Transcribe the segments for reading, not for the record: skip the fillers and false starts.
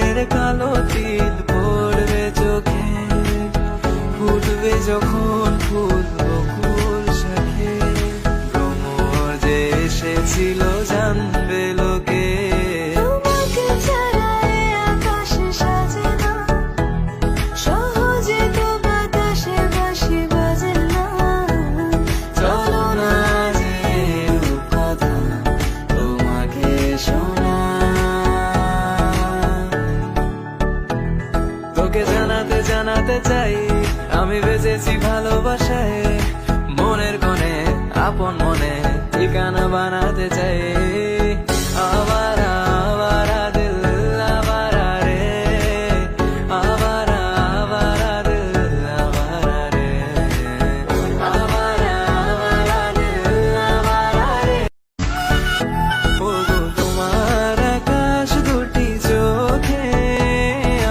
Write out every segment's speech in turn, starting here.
কপলের কালো তিল পড়বে চোখে, ফুটবে যখন ফুল বকুল শাখে, ভ্রমর যে এসেছিল জানবে লোকে। তোমাকে ছাড়া এ আকাশ সাজে না, সহজে তো বাতাসে বাঁশি বাজে না। চলো না যে রূপকথা তোমাকে শোনাই, তোকে জানাতে জানাতে চাই আমি বেঁচেছি ভালোবাসায়, মনের কোণে আপন মনে ঠিকানা বানাতে চাই। আবারা আবারা দিল আবারা রে, আবারা আবারা দিল আবারা রে, আবারা আবারা দিল আবারা রে। ওগো তোমার আকাশ দুটি চোখে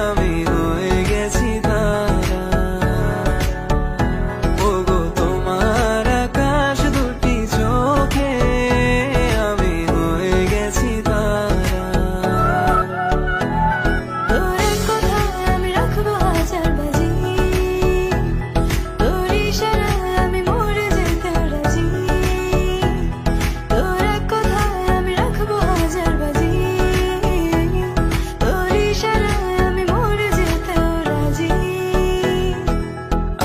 আমি হয়ে গেছি তারা, ওগো তোমার আকাশ দুটি চোখে আমি হয়ে গেছি তারা। তোর এক কথায় আমি রাখবো হাজার বাজি, তোর ইশারায় আমি মরে যেতে রাজি। তোর এক কথায় আমি রাখবো হাজার বাজি, তোর ইশারায় আমি মরে যেতেও রাজি।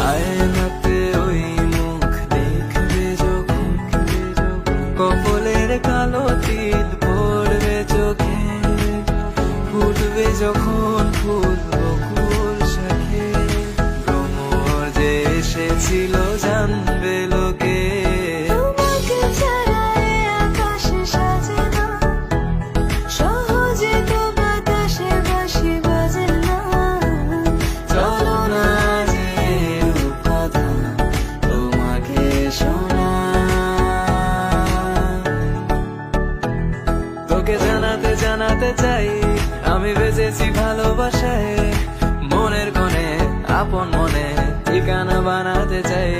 আয়নাতে ওই মুখ দেখবে যখন, কপলের কালো তিল পড়বে চোখে, ফুটবে যখন ফুল বকুল শাখে, ভ্রমর যে এসেছিল জানবে লোকে। তোমাকে ছাড়া এ আকাশ সাজে না, সহজে তো বাতাসে বাঁশি বাজে না। চলো না যে রূপকথা তোমাকে শোনাই, তোকে জানাতে জানাতে চাই আমি বেঁচেছি ভালোবাসায়, মনের কোণে আপন মনে ঠিকানা বানাতে চাই।